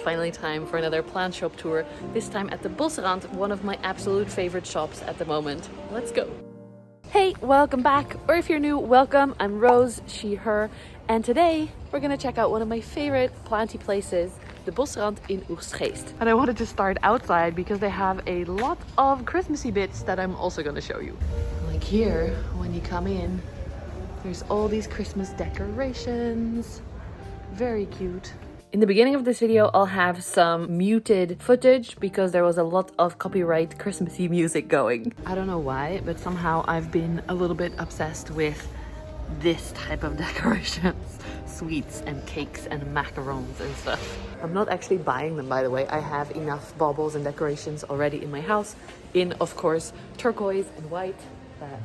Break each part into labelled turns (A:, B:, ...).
A: finally time for another plant shop tour, this time at the Bosrand, one of my absolute favorite shops at the moment. Let's go. Hey, welcome back, or if you're new, welcome. I'm Roos, she, her, and today we're gonna check out one of my favorite planty places, the Bosrand in Oegstgeest. And I wanted to start outside because they have a lot of Christmassy bits that I'm also gonna show you. Like here, when you come in, there's all these Christmas decorations. Very cute. In the beginning of this video, I'll have some muted footage because there was a lot of copyright Christmassy music going. I don't know why, but somehow I've been a little bit obsessed with this type of decorations. Sweets and cakes and macarons and stuff. I'm not actually buying them, by the way. I have enough baubles and decorations already in my house in, of course, turquoise and white. That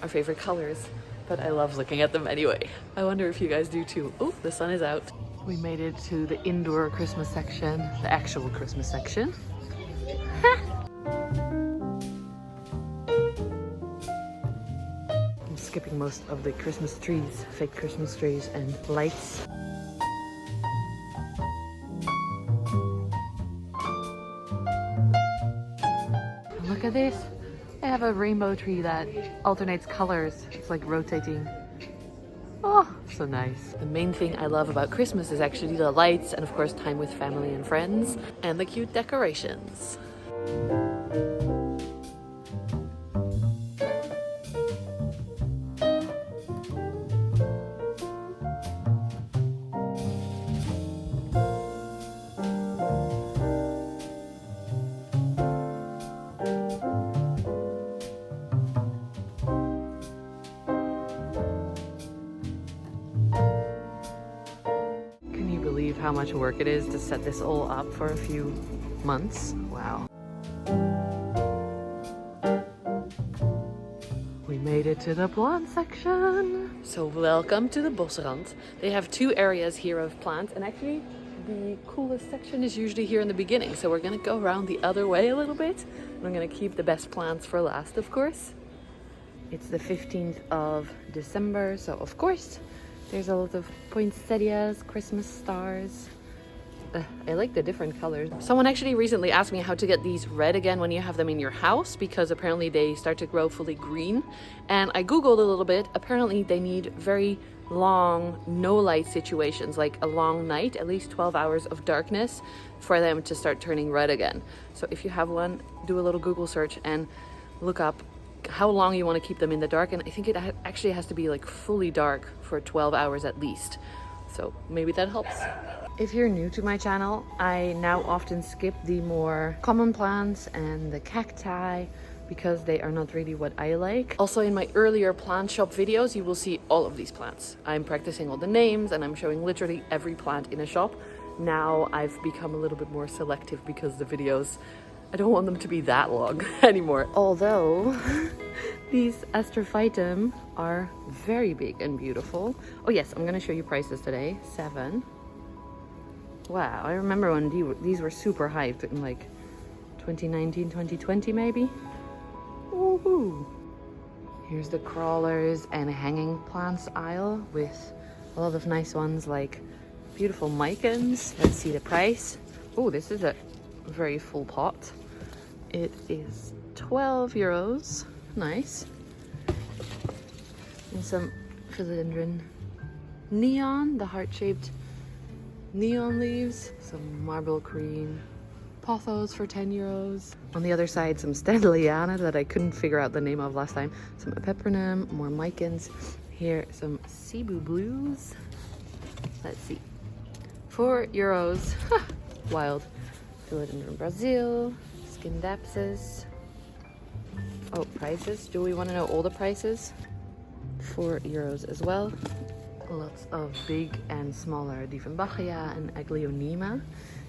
A: are favorite colors, but I love looking at them anyway. I wonder if you guys do too. Oh, the sun is out. We made it to the indoor Christmas section, the actual Christmas section. I'm skipping most of the Christmas trees, fake Christmas trees and lights. Look at this. They have a rainbow tree that alternates colors. It's like rotating. Oh, so nice. The main thing I love about Christmas is actually the lights and of course time with family and friends and the cute decorations. How much work it is to set this all up for a few months. Wow. We made it to the plant section. So welcome to the Bosrand. They have two areas here of plants, and actually the coolest section is usually here in the beginning. So we're gonna go around the other way a little bit. And I'm gonna keep the best plants for last, of course. It's the 15th of December, so of course there's a lot of poinsettias, Christmas stars. I like the different colors. Someone actually recently asked me how to get these red again when you have them in your house, because apparently they start to grow fully green. And I googled a little bit. Apparently they need very long no light situations, like a long night, at least 12 hours of darkness for them to start turning red again. So if you have one, do a little Google search and look up how long you want to keep them in the dark, and I think it actually has to be like fully dark for 12 hours at least, so maybe that helps. If you're new to my channel, I now often skip the more common plants and the cacti because they are not really what I like. Also, in my earlier plant shop videos you will see all of these plants. I'm practicing all the names and I'm showing literally every plant in a shop. Now I've become a little bit more selective because the videos, I don't want them to be that long anymore. Although these astrophytum are very big and beautiful. Oh yes, I'm gonna show you prices today. 7. Wow, I remember when these were super hyped in like 2019, 2020 maybe. Woohoo! Here's the crawlers and hanging plants aisle with a lot of nice ones like beautiful micans. Let's see the price. Oh, this is a very full pot. It is 12 euros. Nice. And some philodendron neon, the heart-shaped neon leaves, some marble green pothos for 10 euros. On the other side, some Standleyana that I couldn't figure out the name of last time. Some epipremnum, more micans. Here, some Cebu blues. Let's see. 4 euros. Wild. Philodendron Brazil. Skindapsus. Oh, prices. Do we want to know all the prices? 4 euros as well. Lots of big and smaller Dieffenbachia and Aglaonema.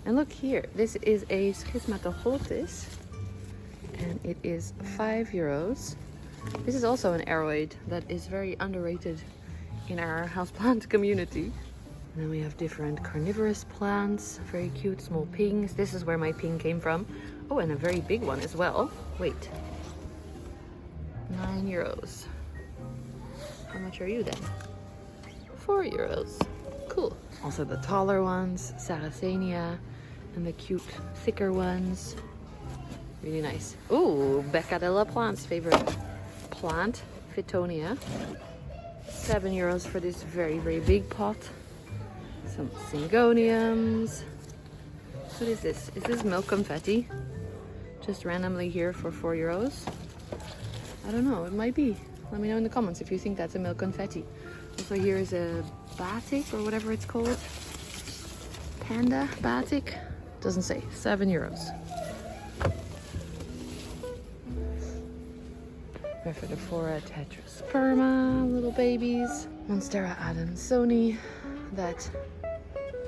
A: And look here, this is a Schismatoglottis and it is 5 euros. This is also an aroid that is very underrated in our houseplant community. And then we have different carnivorous plants, very cute small pinks. This is where my pink came from. Oh, and a very big one as well. Wait, 9 euros. How much are you then? 4 euros. Cool. Also the taller ones, Sarracenia, And the cute, thicker ones. Really nice. Ooh, Beccadella plant's favorite plant, Fittonia. €7 for this very, very big pot. Some Syngoniums. What is this? Is this milk confetti? Just randomly here for €4. I don't know, it might be. Let me know in the comments if you think that's a milk confetti. Also here is a batik or whatever it's called. Panda batik. Doesn't say. €7. Rhaphidophora tetrasperma, little babies. Monstera adansoni. That,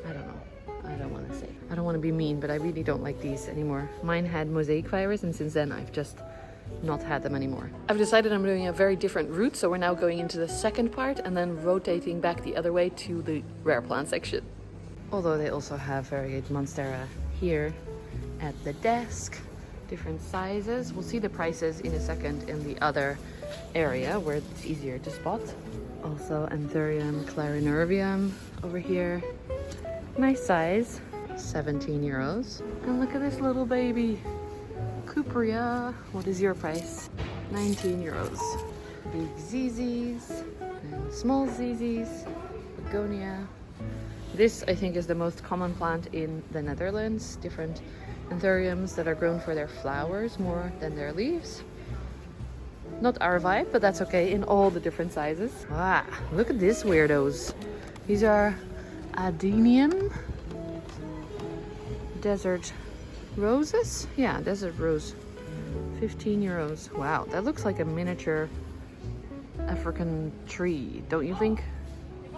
A: I don't know. I don't want to say. I don't want to be mean, but I really don't like these anymore. Mine had mosaic virus, and since then I've just not had them anymore. I've decided I'm doing a very different route, so we're now going into the second part and then rotating back the other way to the rare plant section. Although they also have varied Monstera here at the desk, different sizes. We'll see the prices in a second in the other area where it's easier to spot. Also Anthurium clarinervium over here. Nice size, €17. And look at this little baby, Cupria. What is your price? €19. Big ZZs and small ZZs, begonia. This, I think, is the most common plant in the Netherlands. Different anthuriums that are grown for their flowers more than their leaves. Not our vibe, but that's okay, in all the different sizes. Ah, look at these weirdos. These are Adenium desert roses. Yeah, desert rose. €15. Wow, that looks like a miniature African tree, don't you think?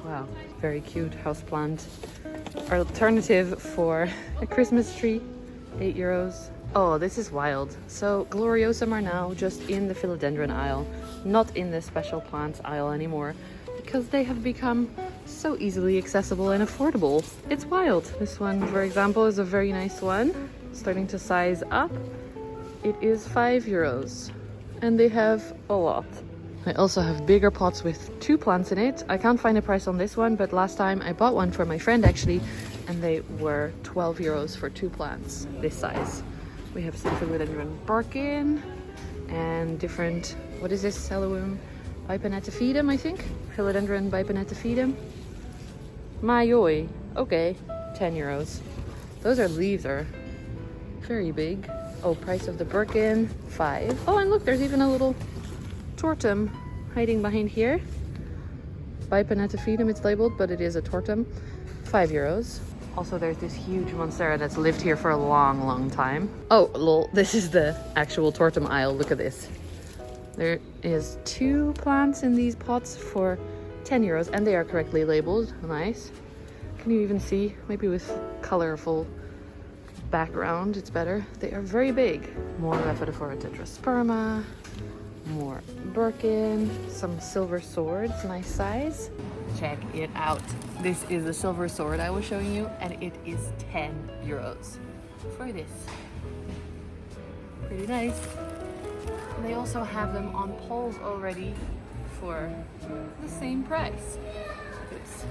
A: Wow, very cute houseplant. Alternative for a Christmas tree, €8. Oh, this is wild. So Gloriosum are now just in the philodendron aisle, not in the special plants aisle anymore, because they have become so easily accessible and affordable. It's wild. This one, for example, is a very nice one. Starting to size up. It is €5, and they have a lot. I also have bigger pots with 2 plants in it. I can't find a price on this one, but last time I bought one for my friend actually, and they were €12 for 2 plants this size. We have some philodendron Birkin and different, what is this, Celoum biponetiphytum, I think? Philodendron biponetiphytum. Mayoi, okay, €10. Those leaves are very big. Oh, price of the Birkin, $5. Oh, and look, there's even a little tortum hiding behind here. Biponetiphytum it's labeled, but it is a tortum. €5. Also, there's this huge Monstera that's lived here for a long, long time. Oh, lol, this is the actual tortum aisle. Look at this. There is 2 plants in these pots for €10, and they are correctly labeled. Nice. Can you even see? Maybe with colorful background, it's better. They are very big. More Rhaphidophora tetrasperma. More Birkin, some silver swords, nice size. Check it out. This is the silver sword I was showing you, and it is €10 for this. Pretty nice. And they also have them on poles already for the same price. Look at this.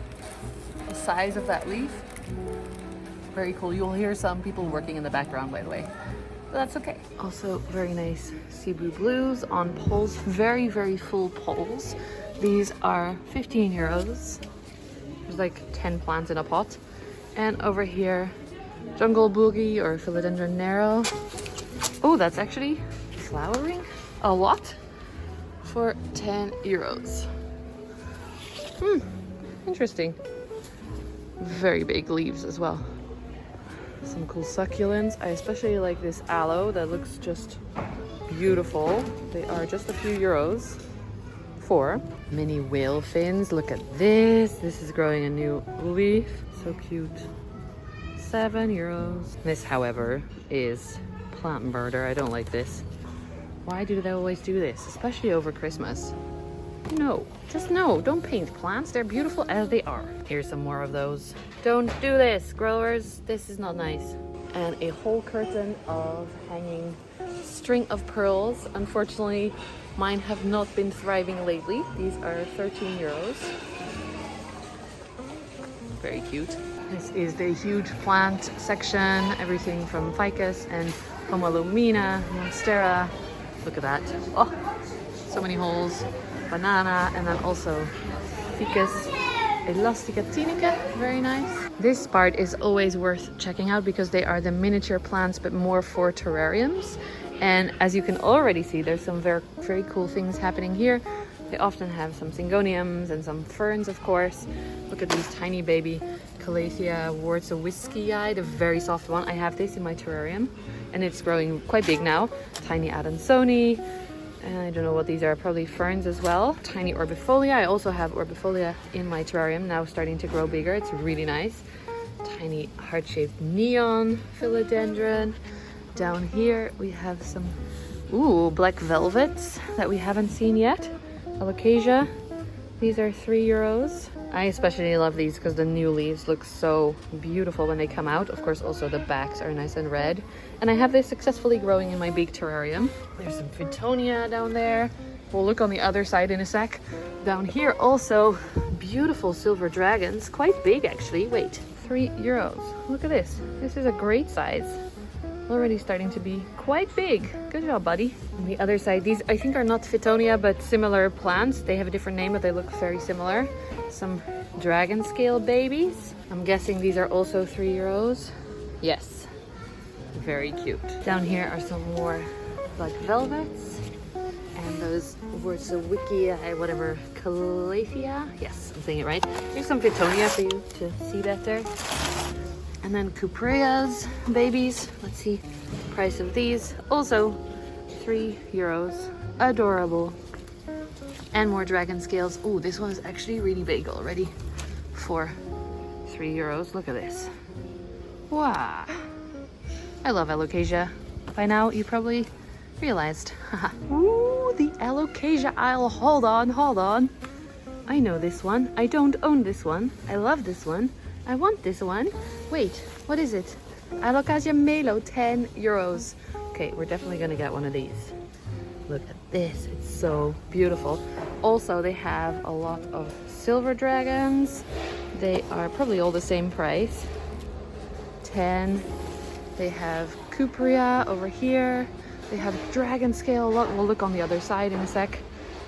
A: The size of that leaf. Very cool. You'll hear some people working in the background, by the way. But that's okay. Also very nice Cebu blues on poles, very, very full poles. These are €15. There's like 10 plants in a pot. And over here, jungle boogie or philodendron nero. Oh, that's actually flowering a lot for €10. Interesting. Very big leaves as well. Some cool succulents. I especially like this aloe that looks just beautiful. They are just a few euros for mini whale fins. Look at this. This is growing a new leaf. So cute. €7. This, however, is plant murder. I don't like this. Why do they always do this? Especially over Christmas. No, just no. Don't paint plants. They're beautiful as they are. Here's some more of those. Don't do this, growers. This is not nice. And a whole curtain of hanging string of pearls. Unfortunately, mine have not been thriving lately. These are €13. Very cute. This is the huge plant section, everything from ficus and Pomalumina, monstera. Look at that. Oh, so many holes. Banana, and then also ficus elasticatica, very nice. This part is always worth checking out because they are the miniature plants but more for terrariums. And as you can already see, there's some very, very cool things happening here. They often have some syngoniums and some ferns, of course. Look at these tiny baby Calathea Oegstgeest, a very soft one. I have this in my terrarium and it's growing quite big now. Tiny Adansoni. And I don't know what these are, probably ferns as well. Tiny Orbifolia. I also have Orbifolia in my terrarium, now starting to grow bigger. It's really nice. Tiny heart-shaped neon philodendron. Down here we have some black velvets that we haven't seen yet. Alocasia. These are €3. I especially love these because the new leaves look so beautiful when they come out. Of course, also the backs are nice and red. And I have this successfully growing in my big terrarium. There's some Fittonia down there. We'll look on the other side in a sec. Down here also, beautiful silver dragons. Quite big actually. Wait, €3. Look at this. This is a great size. Already starting to be quite big. Good job, buddy. On the other side, these I think are not Fittonia, but similar plants. They have a different name, but they look very similar. Some dragon scale babies. I'm guessing these are also €3. Yes, very cute. Down here are some more black velvets. And those Wiki, whatever, Calathea. Yes, I'm saying it right. Here's some Fittonia for you to see better. And then Cupreas babies. Let's see the price of these. Also €3. Adorable. And more dragon scales. Oh, this one is actually really big already for €3. Look at this. Wow. I love Alocasia. By now you probably realized. Ooh, the Alocasia aisle. Hold on. I know this one. I don't own this one. I love this one. I want this one. Wait, what is it? Alocasia Melo, €10. Okay, we're definitely gonna get one of these. Look at this, it's so beautiful. Also, they have a lot of silver dragons. They are probably all the same price. 10. They have Cupria over here. They have dragon scale a lot. We'll look on the other side in a sec.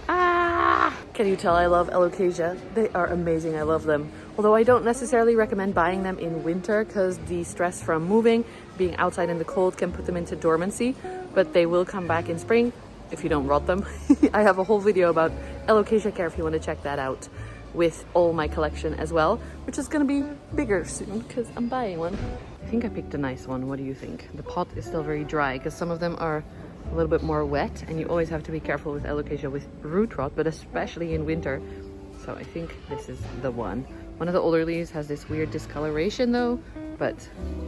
A: Ah! Can you tell I love Alocasia? They are amazing, I love them. Although I don't necessarily recommend buying them in winter because the stress from moving, being outside in the cold can put them into dormancy, but they will come back in spring if you don't rot them. I have a whole video about Alocasia care if you want to check that out with all my collection as well, which is going to be bigger soon because I'm buying one. I think I picked a nice one. What do you think? The pot is still very dry because some of them are a little bit more wet and you always have to be careful with Alocasia with root rot, but especially in winter. So I think this is the one. One of the older leaves has this weird discoloration though, but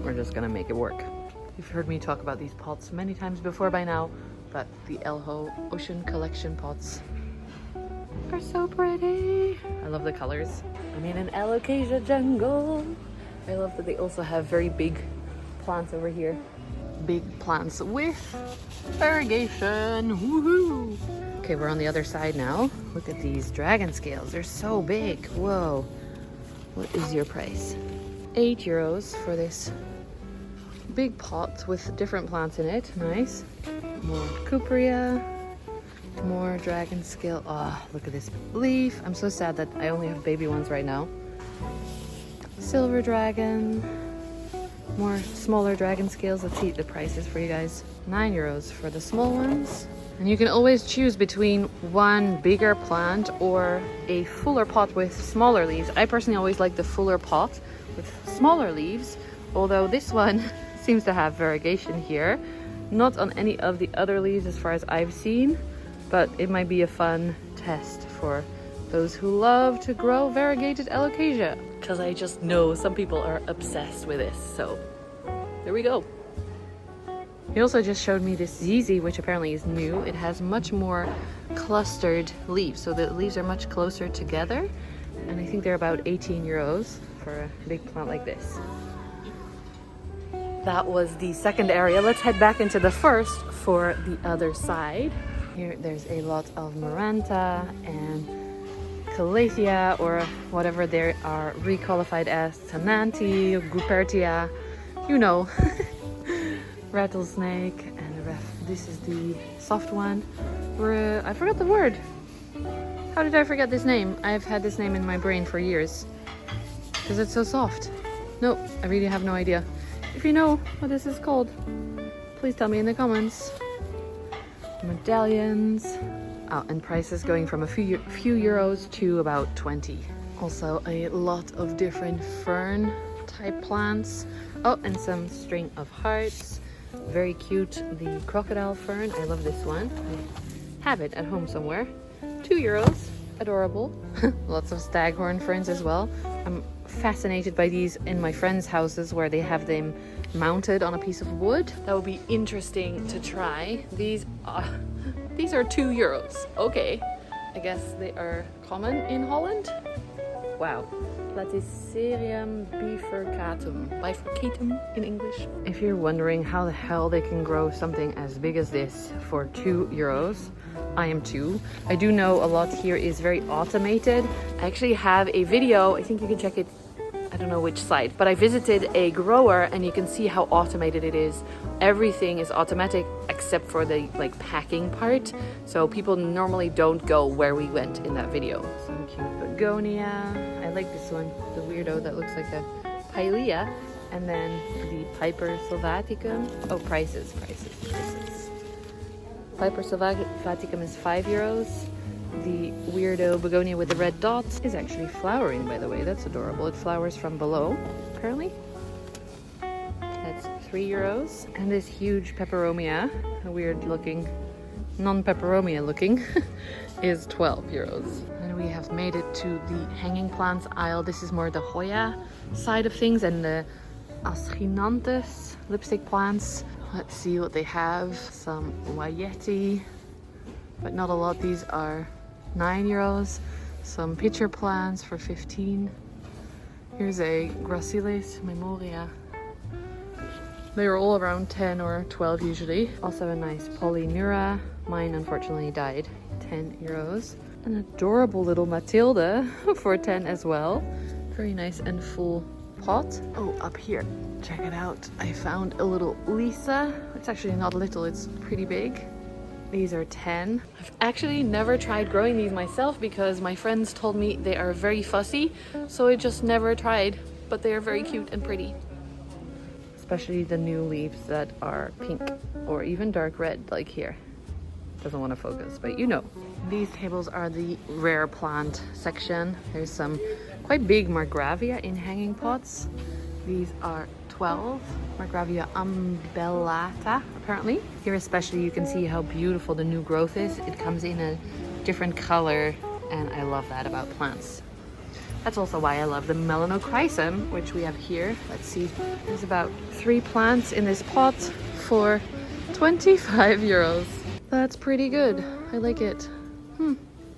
A: we're just gonna make it work. You've heard me talk about these pots many times before by now, but the Elho Ocean Collection pots are so pretty. I love the colors. I'm in an Alocasia jungle. I love that they also have very big plants over here. Big plants with irrigation. Woohoo! Okay, we're on the other side now. Look at these dragon scales. They're so big. Whoa. What is your price? €8 for this big pot with different plants in it. Nice. More Cupria. More dragon scale. Oh, look at this leaf. I'm so sad that I only have baby ones right now. Silver dragon. More smaller dragon scales. Let's see the prices for you guys. €9 for the small ones. And you can always choose between one bigger plant or a fuller pot with smaller leaves. I personally always like the fuller pot with smaller leaves, although this one seems to have variegation here. Not on any of the other leaves as far as I've seen, but it might be a fun test for those who love to grow variegated Alocasia. Because I just know some people are obsessed with this, so there we go. He also just showed me this ZZ, which apparently is new. It has much more clustered leaves, so the leaves are much closer together, and I think they're about €18 for a big plant like this. That was the second area. Let's head back into the first for the other side. Here there's a lot of Maranta and Alocasia, or whatever they are requalified as, Planty, Gupertia, you know. Rattlesnake, and this is the soft one. I forgot the word. How did I forget this name? I've had this name in my brain for years because it's so soft. No, I really have no idea. If you know what this is called, please tell me in the comments. Medallions. Oh, and prices going from a few euros to about 20. Also a lot of different fern type plants. Oh, and some string of hearts. Very cute, the crocodile fern. I love this one. I have it at home somewhere. 2 euros. Adorable. Lots of staghorn ferns as well. I'm fascinated by these in my friends' houses where they have them mounted on a piece of wood. That would be interesting to try. These are 2 euros. Okay. I guess they are common in Holland. Wow. Terrarium bifurcatum in English. If you're wondering how the hell they can grow something as big as this for 2 euros, I am too. I do know a lot here is very automated. I actually have a video, I think you can check it, I don't know which site, but I visited a grower and you can see how automated it is. Everything is automatic except for the packing part. So people normally don't go where we went in that video. Some cute begonia. I like this one, the weirdo that looks like a pilea. And then the Piper sylvaticum. Oh, prices. Piper sylvaticum is 5 euros. The weirdo begonia with the red dots is actually flowering, by the way. That's adorable. It flowers from below, apparently. That's 3 euros. And this huge peperomia, a weird looking, non-peperomia looking, is 12 euros. And we have made it to the hanging plants aisle. This is more the Hoya side of things, and the Aschinanthus lipstick plants. Let's see what they have. Some Wayeti, but not a lot. These are 9 euros. Some pitcher plants for 15. Here's a Gracilis Memoria. They are all around 10 or 12 usually. Also a nice Polynura. Mine unfortunately died. 10 euros. An adorable little Matilda for 10 as well. Very nice and full pot. Oh, up here. Check it out. I found a little Lisa. It's actually not little, it's pretty big. These are 10. I've actually never tried growing these myself because my friends told me they are very fussy, so I just never tried, but they are very cute and pretty. Especially the new leaves that are pink or even dark red, like here. Doesn't want to focus, but you know. These tables are the rare plant section. There's some quite big Margravia in hanging pots. These are 12. Margravia umbellata, apparently. Here especially you can see how beautiful the new growth is. It comes in a different color, and I love that about plants. That's also why I love the Melanochrysum, which we have here. Let's see, there's about 3 plants in this pot for 25 euros. That's pretty good. I like it.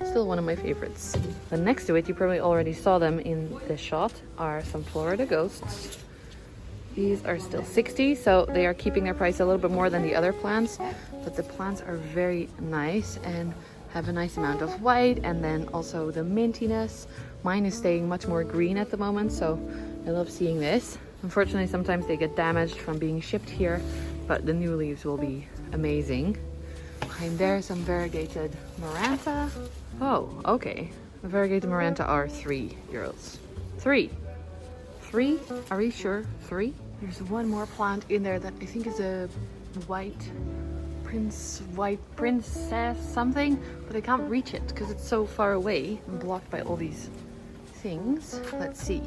A: Still one of my favorites. But next to it, you probably already saw them in the shot, are some Florida Ghosts. These are still 60, so they are keeping their price a little bit more than the other plants, but the plants are very nice and have a nice amount of white, and then also the mintiness. Mine is staying much more green at the moment, so I love seeing this. Unfortunately, sometimes they get damaged from being shipped here, but the new leaves will be amazing. Behind there, some variegated Maranta. Oh, okay. The variegated Maranta are 3 euros. 3? Are we sure? 3? There's one more plant in there that I think is a white princess something, but I can't reach it because it's so far away. I'm blocked by all these things. Let's see.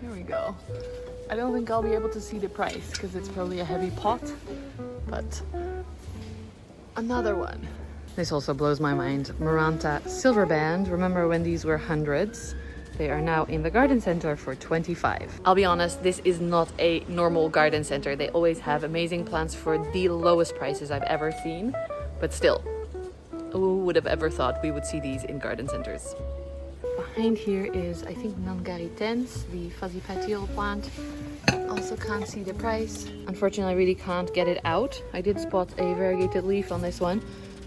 A: There we go. I don't think I'll be able to see the price because it's probably a heavy pot, but another one. This also blows my mind. Maranta Silver Band. Remember when these were hundreds? They are now in the garden center for 25. I'll be honest, this is not a normal garden center. They always have amazing plants for the lowest prices I've ever seen, but still, who would have ever thought we would see these in garden centers? Behind here is, I think, Nangaritens, the fuzzy petiole plant. Also can't see the price. Unfortunately, I really can't get it out. I did spot a variegated leaf on this one,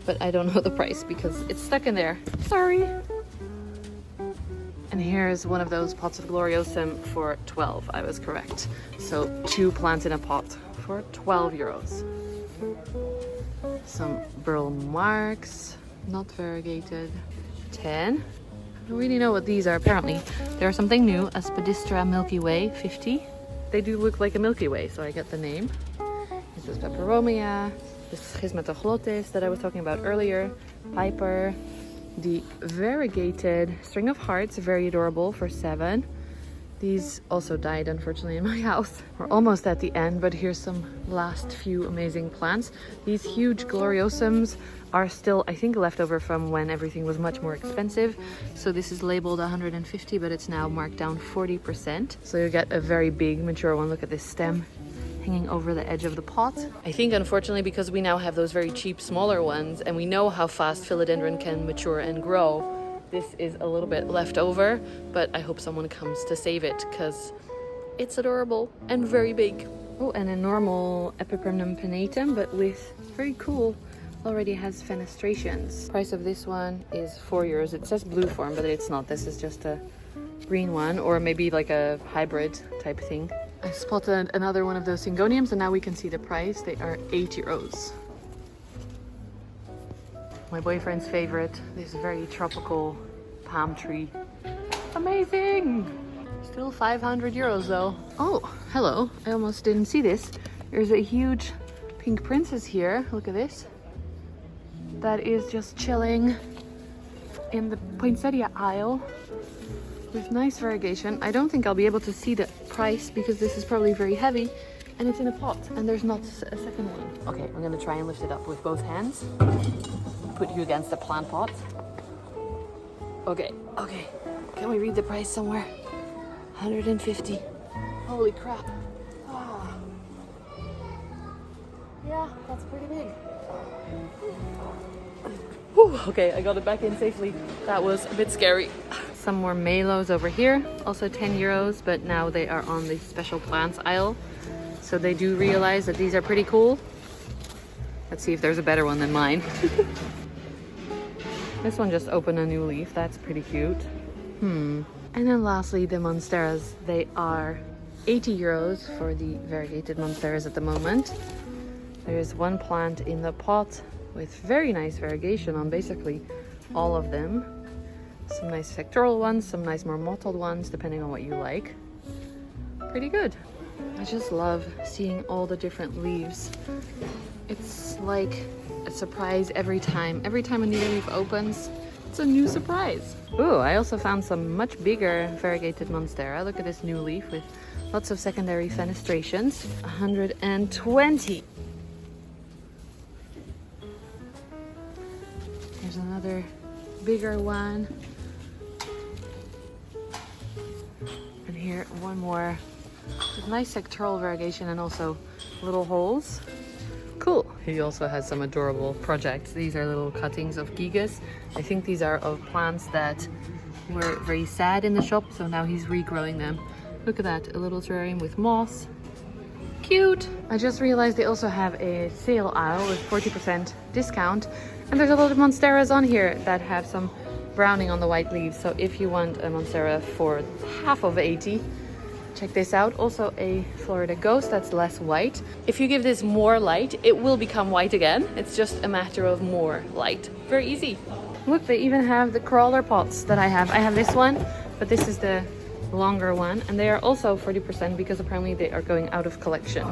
A: but I don't know the price because it's stuck in there. Sorry. And here's one of those pots of Gloriosum for 12. I was correct. So 2 plants in a pot for 12 euros. Some burl marks, not variegated. 10. I don't really know what these are. Apparently they're something new. A Spidistra Milky Way 50. They do look like a Milky Way, so I get the name. This is Peperomia, this Schismatoglotis that I was talking about earlier, Piper, the variegated String of Hearts, very adorable, for 7. These also died, unfortunately, in my house. We're almost at the end, but here's some last few amazing plants. These huge Gloriosums are still, I think, left over from when everything was much more expensive. So this is labeled 150, but it's now marked down 40%. So you get a very big, mature one. Look at this stem hanging over the edge of the pot. I think, unfortunately, because we now have those very cheap, smaller ones, and we know how fast philodendron can mature and grow, this is a little bit left over, but I hope someone comes to save it because it's adorable and very big. Oh, and a normal Epipremnum pinnatum, but with very cool, already has fenestrations. Price of this one is 4 euros. It says blue form, but it's not. This is just a green one, or maybe like a hybrid type thing. I spotted another one of those Syngoniums, and now we can see the price. They are 8 euros. My boyfriend's favorite, this very tropical palm tree. Amazing! Still 500 euros though. Oh, hello. I almost didn't see this. There's a huge pink princess here. Look at this. That is just chilling in the poinsettia aisle with nice variegation. I don't think I'll be able to see the price because this is probably very heavy and it's in a pot and there's not a second one. Okay, I'm gonna try and lift it up with both hands. Put you against the plant pot. Okay. Can we read the price somewhere? 150. Holy crap. Oh. Yeah, that's pretty big. Whew, okay, I got it back in safely. That was a bit scary. Some more Melos over here, also 10 euros, but now they are on the special plants aisle. So they do realize that these are pretty cool. Let's see if there's a better one than mine. This one just opened a new leaf. That's pretty cute. And then lastly, the Monsteras. They are 80 euros for the variegated Monsteras at the moment. There's one plant in the pot with very nice variegation on basically all of them. Some nice sectoral ones, some nice more mottled ones, depending on what you like. Pretty good. I just love seeing all the different leaves. It's like a surprise every time. Every time a new leaf opens, it's a new surprise. Ooh, I also found some much bigger variegated Monstera. Look at this new leaf with lots of secondary fenestrations. 120. There's another bigger one. And here, one more with nice sectoral variegation and also little holes. Cool. He also has some adorable projects. These are little cuttings of gigas. I think these are of plants that were very sad in the shop, so now he's regrowing them. Look at that, a little terrarium with moss. Cute. I just realized they also have a sale aisle with 40% discount, and there's a lot of Monsteras on here that have some browning on the white leaves. So if you want a Monstera for half of 80, check this out. Also a Florida Ghost that's less white. If you give this more light, it will become white again. It's just a matter of more light. Very easy. Look, they even have the crawler pots that I have. I have this one, but this is the longer one, and they are also 40% because apparently they are going out of collection.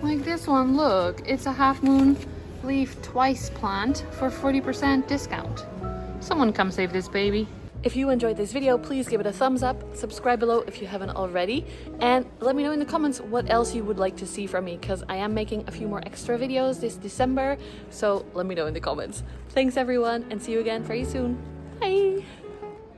A: Like this one, look, it's a half moon leaf twice plant for 40% discount. Someone come save this baby. If you enjoyed this video, please give it a thumbs up, subscribe below if you haven't already, and let me know in the comments what else you would like to see from me, because I am making a few more extra videos this December, so let me know in the comments. Thanks everyone, and see you again very soon. Bye!